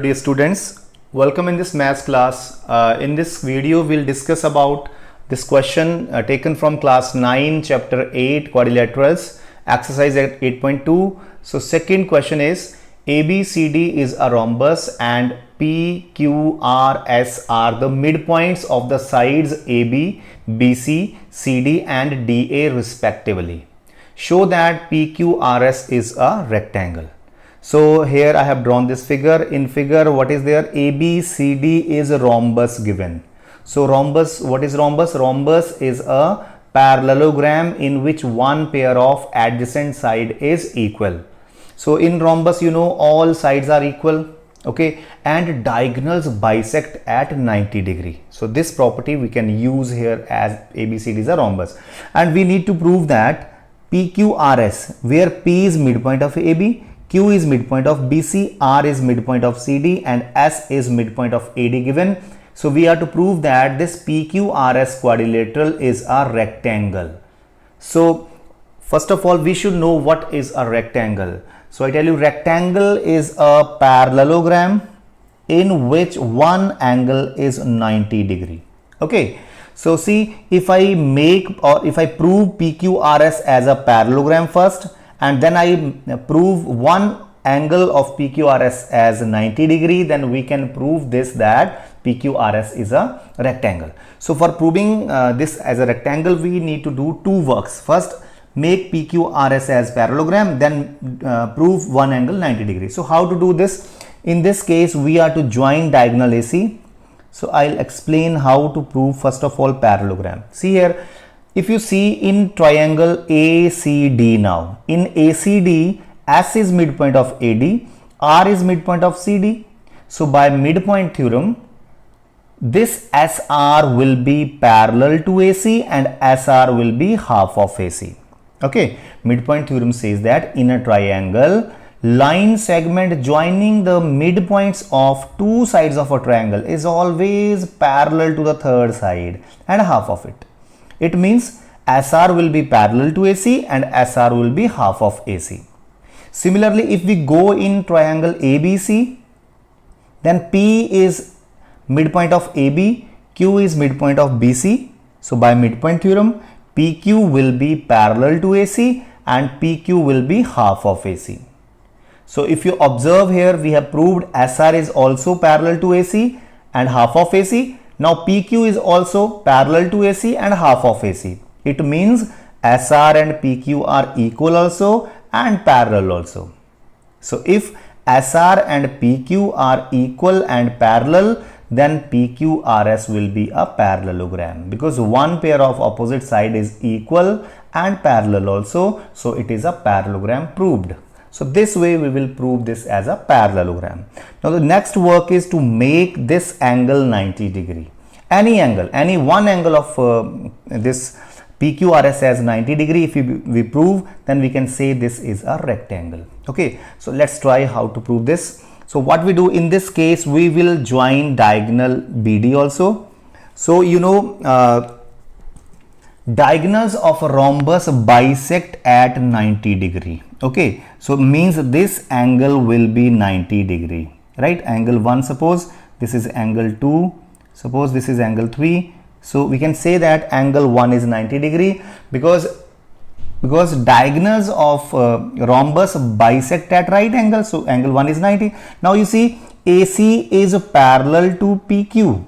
dear students, welcome in this maths class. In this video we'll discuss about this question taken from class 9 chapter 8 quadrilaterals exercise at 8.2. So second question is ABCD is a rhombus and PQRS are the midpoints of the sides AB, BC, CD and DA respectively. Show that PQRS is a rectangle. So here I have drawn this figure. In figure, what is there? ABCD is a rhombus given. So rhombus, what is rhombus? Rhombus is a parallelogram in which one pair of adjacent side is equal. So in rhombus, you know, all sides are equal, okay, and diagonals bisect at 90 degree. So this property we can use here as ABCD is a rhombus, and we need to prove that PQRS, where P is midpoint of AB, Q is midpoint of BC, R is midpoint of CD and S is midpoint of AD given. So we have to prove that this PQRS quadrilateral is a rectangle. So first of all, we should know what is a rectangle. So I tell you, rectangle is a parallelogram in which one angle is 90 degree. Okay. So see, if I make or if I prove PQRS as a parallelogram first, and then I prove one angle of PQRS as 90 degree, then we can prove this that PQRS is a rectangle. So for proving this as a rectangle, we need to do two works. First, make PQRS as parallelogram, then prove one angle 90 degree. So how to do this? In this case, we are to join diagonal AC. So I'll explain how to prove first of all parallelogram. See here, if you see in triangle ACD now, in ACD, S is midpoint of AD, R is midpoint of CD. So by midpoint theorem, this SR will be parallel to AC and SR will be half of AC. Okay, midpoint theorem says that in a triangle, line segment joining the midpoints of two sides of a triangle is always parallel to the third side and half of it. It means SR will be parallel to AC and SR will be half of AC. Similarly, if we go in triangle ABC, then P is midpoint of AB, Q is midpoint of BC. So by midpoint theorem, PQ will be parallel to AC and PQ will be half of AC. So if you observe here, we have proved SR is also parallel to AC and half of AC. Now PQ is also parallel to AC and half of AC. It means SR and PQ are equal also and parallel also. So if SR and PQ are equal and parallel, then PQRS will be a parallelogram because one pair of opposite side is equal and parallel also. So it is a parallelogram proved. So this way we will prove this as a parallelogram. Now the next work is to make this angle 90 degree. Any angle, any one angle of this PQRS as 90 degree, if we prove, then we can say this is a rectangle. Okay, so let's try how to prove this. So what we do in this case, we will join diagonal BD also. So you know, diagonals of a rhombus bisect at 90 degree. Okay, so means this angle will be 90 degree, right? Angle 1, suppose this is angle 2, suppose this is angle 3. So we can say that angle 1 is 90 degree because diagonals of rhombus bisect at right angle. So angle 1 is 90. Now you see AC is parallel to PQ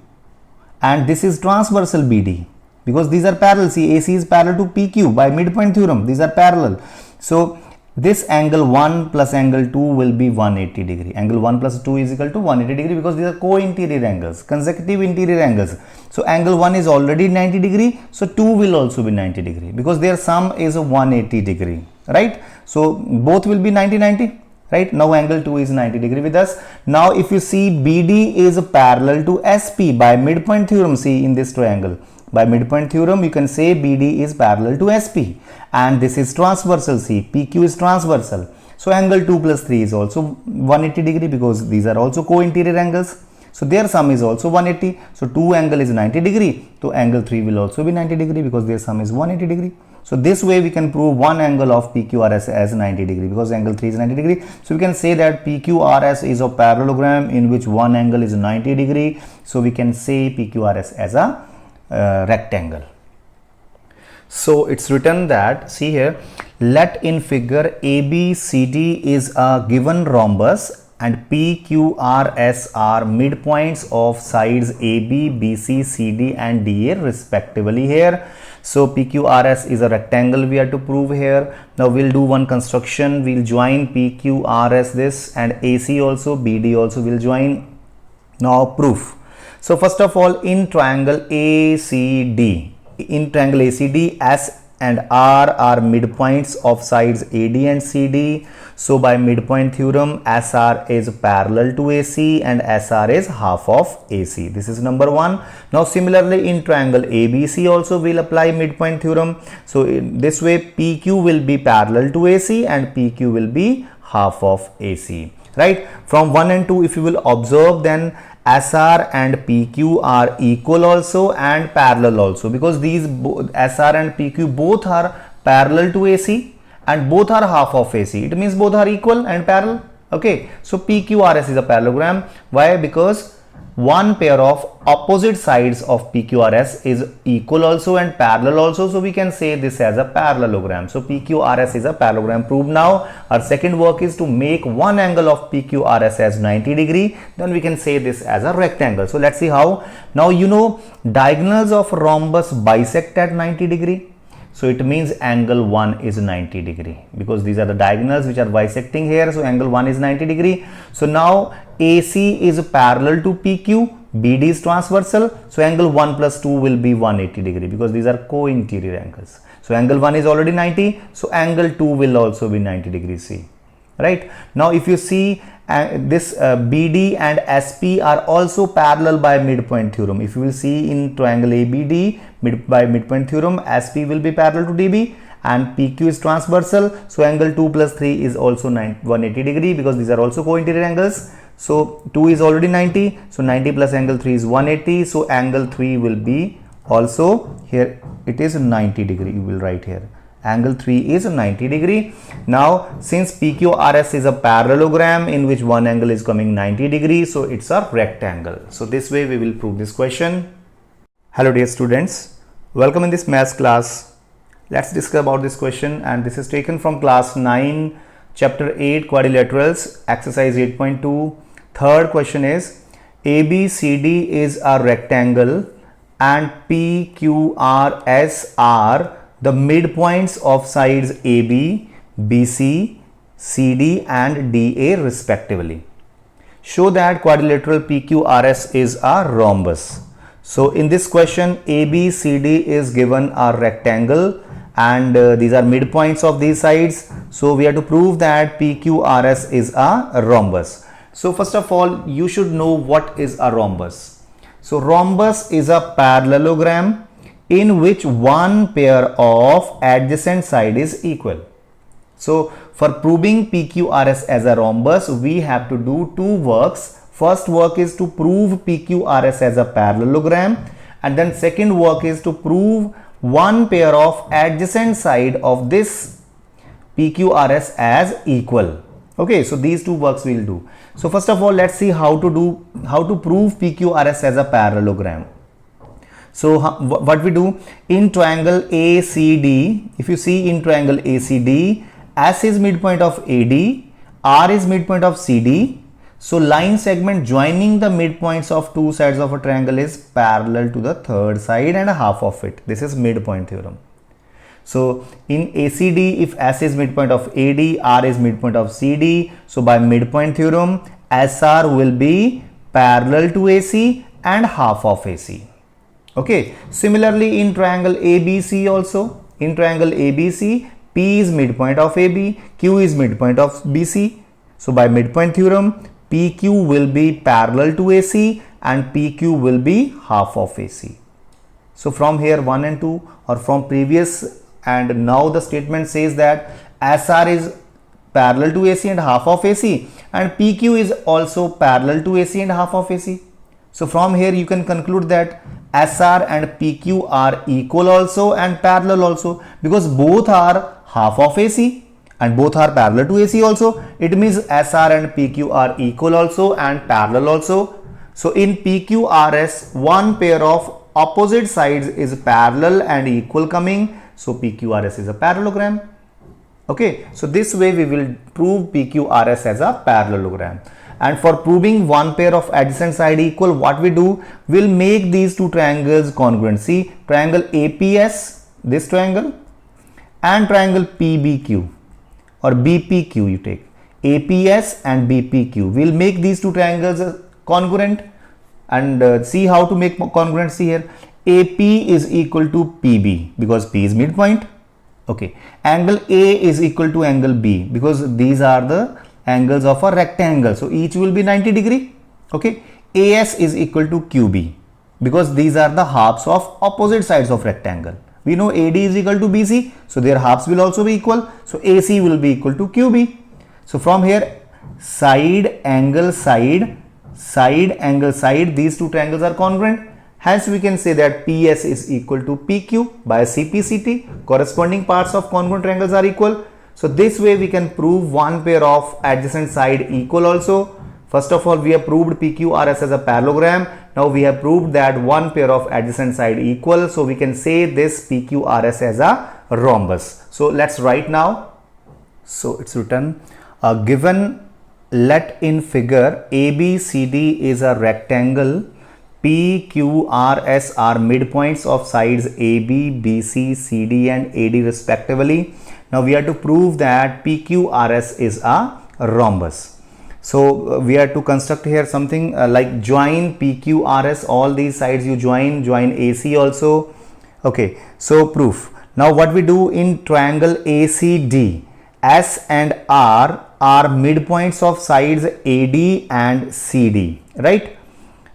and this is transversal BD because these are parallel. See, AC is parallel to PQ by midpoint theorem. These are parallel. So this angle 1 plus angle 2 will be 180 degree. Angle 1 plus 2 is equal to 180 degree because these are co-interior angles, consecutive interior angles. So angle 1 is already 90 degree. So 2 will also be 90 degree because their sum is 180 degree, right? So both will be 90, right? Now angle 2 is 90 degree with us. Now if you see BD is parallel to SP by midpoint theorem, see in this triangle. By midpoint theorem, you can say BD is parallel to SP and this is transversal. See, PQ is transversal. So angle 2 plus 3 is also 180 degree because these are also co-interior angles. So their sum is also 180. So 2 angle is 90 degree. So angle 3 will also be 90 degree because their sum is 180 degree. So this way we can prove one angle of PQRS as 90 degree, because angle 3 is 90 degree. So we can say that PQRS is a parallelogram in which one angle is 90 degree. So we can say PQRS as a rectangle. So it's written that, see here, let in figure ABCD is a given rhombus and PQRS are midpoints of sides AB, BC, CD and DA respectively here. So PQRS is a rectangle we have to prove here. Now we'll do one construction. We'll join PQRS this and AC also, BD also will join. Now proof. So first of all, in triangle ACD, S and R are midpoints of sides AD and CD. So by midpoint theorem, SR is parallel to AC and SR is half of AC. This is number one. Now similarly in triangle ABC also we'll apply midpoint theorem. So in this way PQ will be parallel to AC and PQ will be half of AC. Right? From 1 and 2, if you will observe, then SR and PQ are equal also and parallel also, because these SR and PQ both are parallel to AC and both are half of AC. It means both are equal and parallel. Okay, so PQRS is a parallelogram. Why? Because one pair of opposite sides of PQRS is equal also and parallel also, so we can say this as a parallelogram. So PQRS is a parallelogram proved. Now our second work is to make one angle of PQRS as 90 degree, then we can say this as a rectangle. So let's see how. Now you know diagonals of rhombus bisect at 90 degree. So it means angle 1 is 90 degree, because these are the diagonals which are bisecting here. So angle 1 is 90 degree. So now AC is parallel to PQ, BD is transversal. So angle 1 plus 2 will be 180 degree, because these are co-interior angles. So angle 1 is already 90. So angle 2 will also be 90 degrees C. Right? Now if you see this BD and SP are also parallel by midpoint theorem. If you will see in triangle ABD, by midpoint theorem, SP will be parallel to DB and PQ is transversal. So angle 2 plus 3 is also 180 degree, because these are also co-interior angles. So 2 is already 90. So 90 plus angle 3 is 180. So angle 3 will be also, here it is 90 degree. You will write here. Angle 3 is 90 degree. Now since PQRS is a parallelogram in which one angle is coming 90 degree, so it's a rectangle. So this way we will prove this question. Hello dear students, welcome in this maths class. Let's discuss about this question, and this is taken from class 9 chapter 8 quadrilaterals exercise 8.2. Third question is ABCD is a rectangle and PQRS are the midpoints of sides AB, BC, CD and DA respectively. Show that quadrilateral PQRS is a rhombus. So in this question ABCD is given a rectangle and these are midpoints of these sides. So we have to prove that PQRS is a rhombus. So first of all you should know what is a rhombus. So rhombus is a parallelogram in which one pair of adjacent side is equal. So for proving PQRS as a rhombus, we have to do two works. First work is to prove PQRS as a parallelogram, and then second work is to prove one pair of adjacent side of this PQRS as equal. Okay, so these two works we will do. So first of all, let's see how to prove PQRS as a parallelogram. So what we do in triangle ACD, if you see in triangle ACD, S is midpoint of AD, R is midpoint of CD. So line segment joining the midpoints of two sides of a triangle is parallel to the third side and a half of it. This is midpoint theorem. So in ACD, if S is midpoint of AD, R is midpoint of CD. So by midpoint theorem, SR will be parallel to AC and half of AC. Okay, similarly in triangle ABC also, in triangle ABC, P is midpoint of AB, Q is midpoint of BC. So by midpoint theorem, PQ will be parallel to AC and PQ will be half of AC. So from here 1 and 2, or from previous and now the statement says that SR is parallel to AC and half of AC and PQ is also parallel to AC and half of AC. So from here you can conclude that SR and PQ are equal also and parallel also, because both are half of AC and both are parallel to AC also. It means SR and PQ are equal also and parallel also. So in PQRS, one pair of opposite sides is parallel and equal coming. So PQRS is a parallelogram. Okay, so this way we will prove PQRS as a parallelogram. And for proving one pair of adjacent side equal, what we do, we'll make these two triangles congruent. See, triangle APS, this triangle, and triangle PBQ or BPQ, you take APS and BPQ. We'll make these two triangles congruent, and see how to make congruency here. AP is equal to PB because P is midpoint. Okay, angle A is equal to angle B because these are the angles of a rectangle, so each will be 90 degree. Okay, AS is equal to QB because these are the halves of opposite sides of rectangle. We know AD is equal to BC, so their halves will also be equal. So AC will be equal to QB. So from here, side, angle, side, side, angle, side, these two triangles are congruent. Hence we can say that PS is equal to PQ by CPCT. Corresponding parts of congruent triangles are equal. So this way we can prove one pair of adjacent side equal also. First of all, we have proved PQRS as a parallelogram. Now we have proved that one pair of adjacent side equal. So we can say this PQRS as a rhombus. So let's write now. So it's written, given, let in figure ABCD is a rectangle. PQRS are midpoints of sides AB, BC, CD and AD respectively. Now we have to prove that PQRS is a rhombus. So we have to construct here something like join PQRS, all these sides you join AC also. Okay, so proof. Now what we do in triangle ACD, S and R are midpoints of sides AD and CD, right?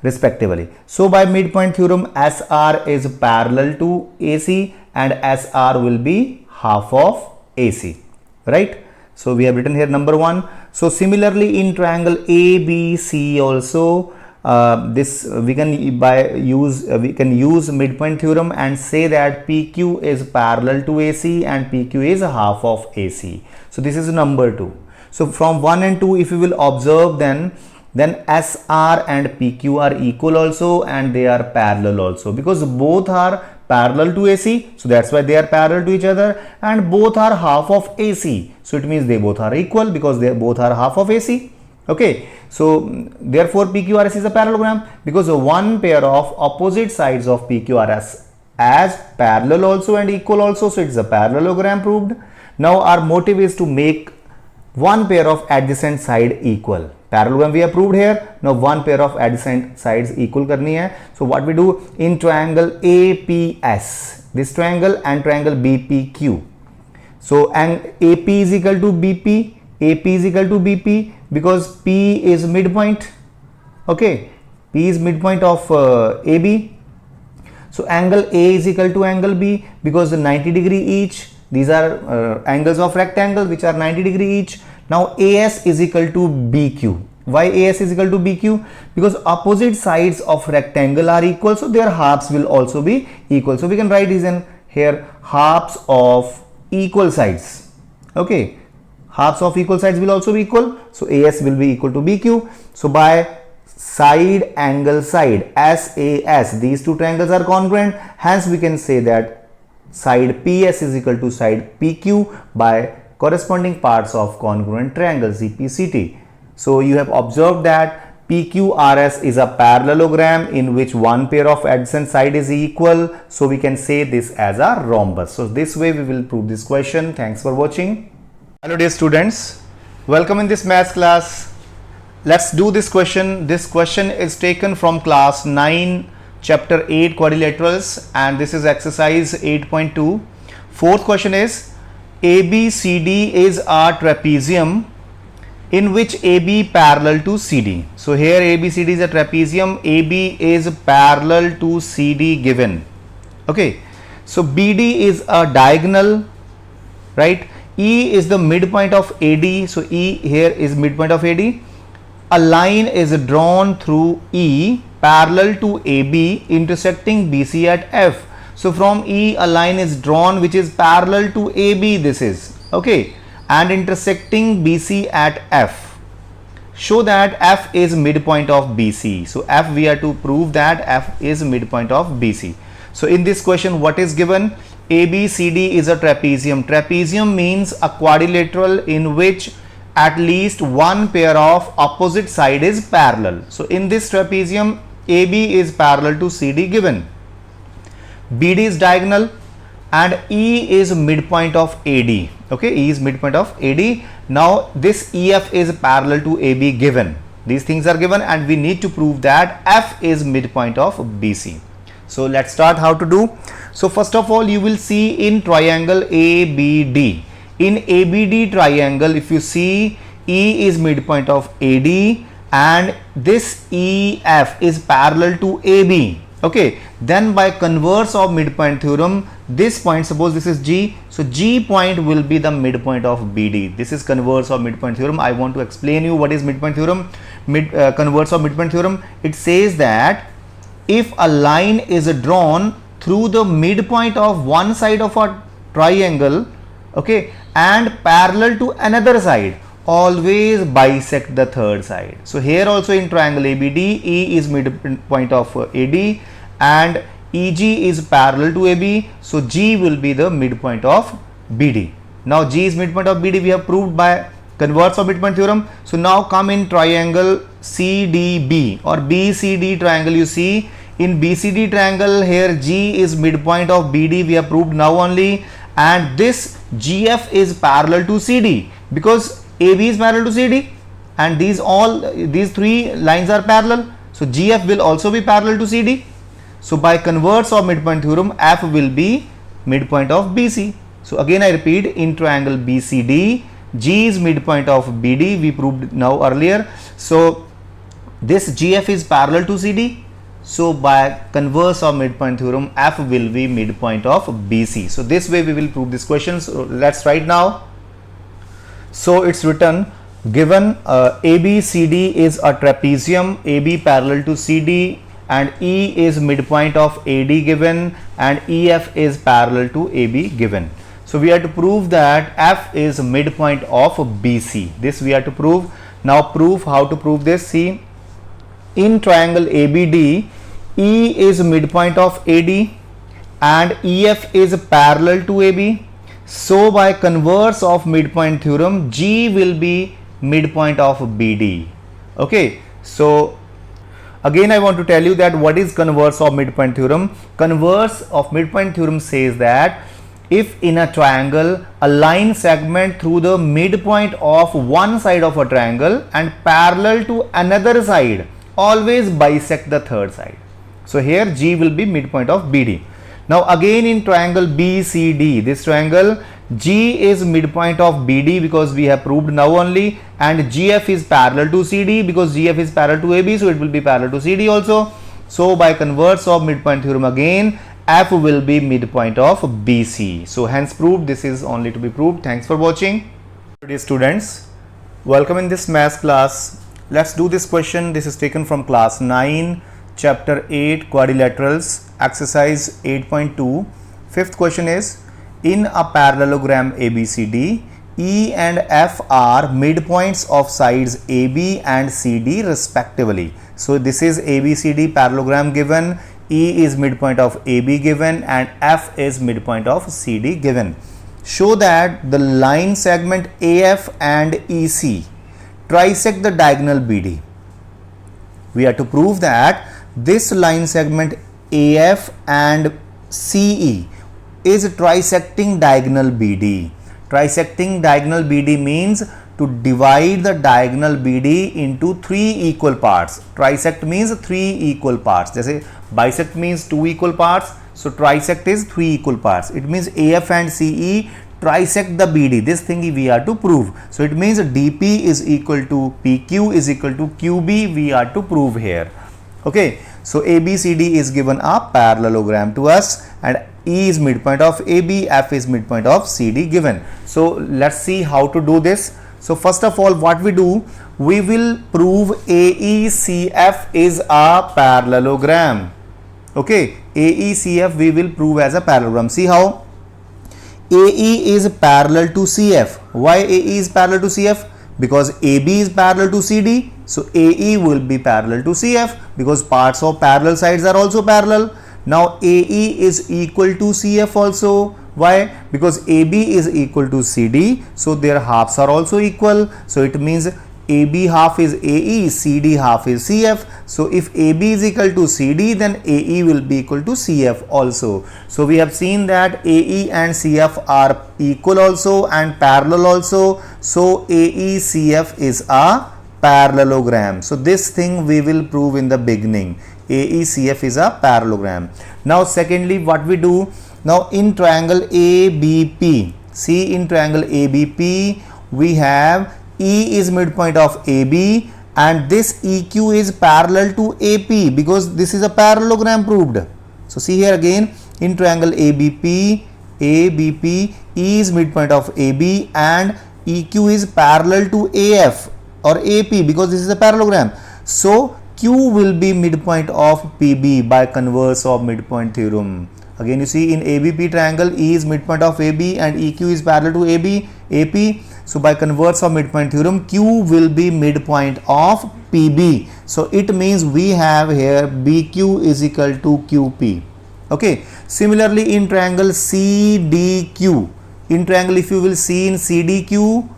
Respectively. So by midpoint theorem, SR is parallel to AC and SR will be half of AC, right? So we have written here number one. So similarly in triangle ABC also, this we can use midpoint theorem and say that PQ is parallel to AC and PQ is half of AC. So this is number two. So from 1 and 2, if you will observe, then SR and PQ are equal also and they are parallel also, because both are parallel to AC, so that's why they are parallel to each other, and both are half of AC, so it means they both are equal because they both are half of AC. Okay, so therefore PQRS is a parallelogram because one pair of opposite sides of PQRS as parallel also and equal also, so it's a parallelogram proved. Now our motive is to make one pair of adjacent side equal. Parallelogram we have proved here. Now one pair of adjacent sides equal karni hai. So what we do in triangle APS, this triangle, and triangle BPQ. So and AP is equal to BP, AP is equal to BP because P is midpoint. Okay, P is midpoint of AB. So angle A is equal to angle B because 90 degree each. These are angles of rectangle which are 90 degree each. Now AS is equal to BQ. Why AS is equal to BQ? Because opposite sides of rectangle are equal, so their halves will also be equal. So we can write this in here, halves of equal sides. Okay, halves of equal sides will also be equal, so AS will be equal to BQ. So by side, angle, side, SAS, these two triangles are congruent, hence we can say that side PS is equal to side PQ by corresponding parts of congruent triangle CPCT. So you have observed that PQRS is a parallelogram in which one pair of adjacent side is equal, so we can say this as a rhombus. So this way we will prove this question. Thanks for watching. Hello dear students, welcome in this maths class. Let's do this question. This question is taken from class 9 chapter 8 quadrilaterals, and this is exercise 8.2. Fourth question is ABCD is a trapezium in which AB parallel to CD. So here ABCD is a trapezium, AB is parallel to CD given. Okay, so BD is a diagonal, right? E is the midpoint of AD, so E here is midpoint of AD. a line is drawn through E parallel to AB intersecting BC at F. So from E a line is drawn which is parallel to AB, this is okay, and intersecting BC at F. Show that F is midpoint of BC. So F, we are to prove that F is midpoint of BC. So in this question what is given? ABCD is a trapezium. Trapezium means a quadrilateral in which at least one pair of opposite side is parallel. So in this trapezium AB is parallel to CD given. BD is diagonal and E is midpoint of AD. Okay, E is midpoint of AD. Now this EF is parallel to AB given. These things are given and we need to prove that F is midpoint of BC. So let's start how to do. So first of all you will see in triangle ABD. In ABD triangle, if you see, E is midpoint of AD and this EF is parallel to AB. Okay, then by converse of midpoint theorem, this point, suppose this is G, so G point will be the midpoint of BD. This is converse of midpoint theorem. I want to explain you what is midpoint theorem. Converse of midpoint theorem, it says that if a line is drawn through the midpoint of one side of a triangle, okay, and parallel to another side, always bisect the third side. So here also in triangle ABD, E is midpoint of AD and EG is parallel to AB. So G will be the midpoint of BD. Now G is midpoint of BD, we have proved by converse of midpoint theorem. So now come in triangle CDB or BCD triangle. You see in BCD triangle here G is midpoint of BD, we have proved now only, and this GF is parallel to CD because AB is parallel to CD and these three lines are parallel. So GF will also be parallel to CD. So by converse of midpoint theorem, F will be midpoint of BC. So again I repeat, in triangle BCD, G is midpoint of BD, we proved now earlier. So this GF is parallel to CD. So by converse of midpoint theorem, F will be midpoint of BC. So this way we will prove this question. So let's write now. So it's written, given ABCD is a trapezium, AB parallel to CD and E is midpoint of AD given and EF is parallel to AB given. So we have to prove that F is midpoint of BC. This we have to prove. Now proof, how to prove this? See, in triangle ABD, E is midpoint of AD and EF is parallel to AB. So by converse of midpoint theorem, G will be midpoint of BD. Okay, so again I want to tell you that what is converse of midpoint theorem. Converse of midpoint theorem says that if in a triangle a line segment through the midpoint of one side of a triangle and parallel to another side, always bisect the third side. So here G will be midpoint of BD. Now again in triangle BCD, this triangle G is midpoint of BD because we have proved now only, and GF is parallel to CD because GF is parallel to AB, so it will be parallel to CD also. So by converse of midpoint theorem again, F will be midpoint of BC. So hence proved, this is only to be proved. Thanks for watching. Dear students, welcome in this math class. Let's do this question. This is taken from class 9, chapter 8, quadrilaterals, exercise 8.2. Fifth question is, in a parallelogram ABCD, E and F are midpoints of sides AB and CD respectively. So this is ABCD parallelogram given, E is midpoint of AB given and F is midpoint of CD given. Show that the line segment AF and EC trisect the diagonal BD. We have to prove that this line segment AF and CE is trisecting diagonal BD. Trisecting diagonal BD means to divide the diagonal BD into three equal parts. Trisect means three equal parts. जैसे bisect means two equal parts, so trisect is three equal parts. It means AF and CE trisect the BD. This thing we have to prove. So it means DP is equal to PQ is equal to QB. We are to prove here. Okay. So ABCD is given a parallelogram to us, and E is midpoint of AB, F is midpoint of CD given. So let's see how to do this. So first of all, what we do, we will prove AECF is a parallelogram. Okay, AECF we will prove as a parallelogram. See how AE is parallel to CF. Why AE is parallel to CF? Because AB is parallel to CD. So AE will be parallel to CF because parts of parallel sides are also parallel. Now AE is equal to CF also. Why? Because AB is equal to CD. So their halves are also equal. So it means AB half is AE, CD half is CF. So if AB is equal to CD, then AE will be equal to CF also. So we have seen that AE and CF are equal also and parallel also. So AECF is a parallelogram. So this thing we will prove in the beginning. AECF is a parallelogram. Now secondly, what we do, now in triangle ABP, see in triangle ABP we have E is midpoint of AB and this EQ is parallel to AP because this is a parallelogram proved. So see here again, in triangle ABP, E is midpoint of AB and EQ is parallel to AF or AP because this is a parallelogram. So Q will be midpoint of PB by converse of midpoint theorem. Again you see in ABP triangle, E is midpoint of AB and EQ is parallel to AP. So by converse of midpoint theorem, Q will be midpoint of PB. So it means we have here BQ is equal to QP. Okay. Similarly in triangle CDQ, in triangle if you will see in CDQ,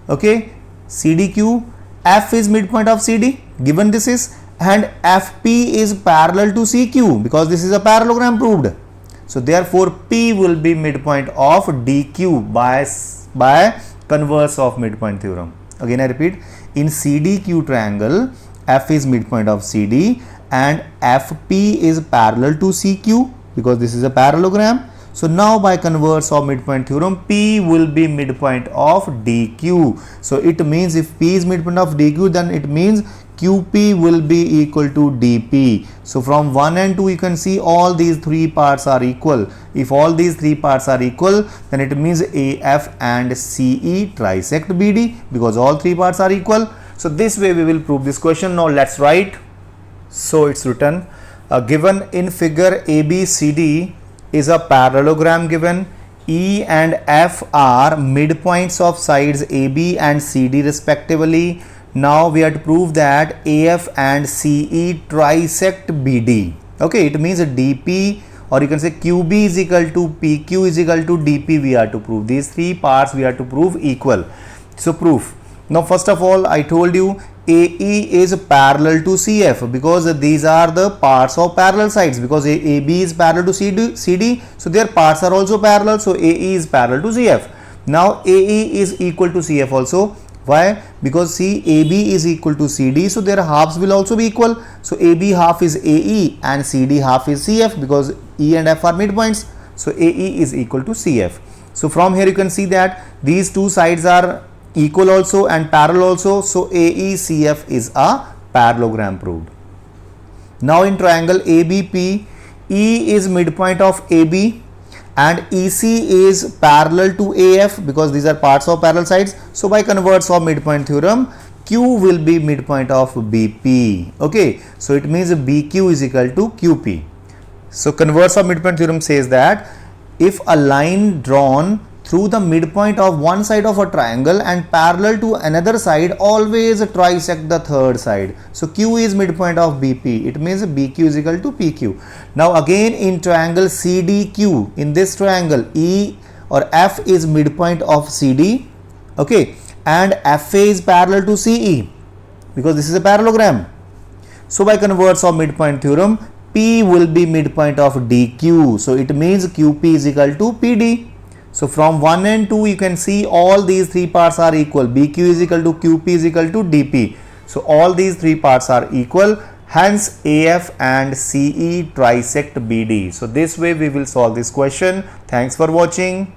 okay, CDQ, F is midpoint of CD given this is, and FP is parallel to CQ because this is a parallelogram proved. So therefore P will be midpoint of DQ by converse of midpoint theorem. Again I repeat, in CDQ triangle, F is midpoint of CD and FP is parallel to CQ because this is a parallelogram. So now by converse of midpoint theorem, P will be midpoint of DQ. So it means if P is midpoint of DQ, then it means QP will be equal to DP. So from 1 and 2 you can see all these three parts are equal. If all these three parts are equal, then it means AF and CE trisect BD because all three parts are equal. So this way we will prove this question. Now let's write. So it's written, given in figure ABCD is a parallelogram given. E and F are midpoints of sides AB and CD respectively. Now we have to prove that AF and CE trisect BD. Okay, it means DP, or you can say QB is equal to PQ is equal to DP. We have to prove these three parts, we have to prove equal. So proof. Now first of all I told you AE is parallel to CF because these are the parts of parallel sides because AB is parallel to CD. So their parts are also parallel. So AE is parallel to CF. Now AE is equal to CF also. Why? Because see, AB is equal to CD, so their halves will also be equal. So AB half is AE and CD half is CF because E and F are midpoints. So AE is equal to CF. So from here you can see that these two sides are equal also and parallel also. So AECF is a parallelogram proved. Now in triangle ABP, E is midpoint of AB and EC is parallel to AF because these are parts of parallel sides. So by converse of midpoint theorem, Q will be midpoint of BP. Okay, so it means BQ is equal to QP. So converse of midpoint theorem says that if a line drawn through the midpoint of one side of a triangle and parallel to another side always trisect the third side. So Q is midpoint of BP. It means BQ is equal to PQ. Now again in triangle CDQ, in this triangle E or F is midpoint of CD. Okay, and FA is parallel to CE because this is a parallelogram. So by converse of midpoint theorem, P will be midpoint of DQ. So it means QP is equal to PD. So from 1 and 2 you can see all these three parts are equal. BQ is equal to QP is equal to DP. So all these three parts are equal. Hence AF and CE trisect BD. So this way we will solve this question. Thanks for watching.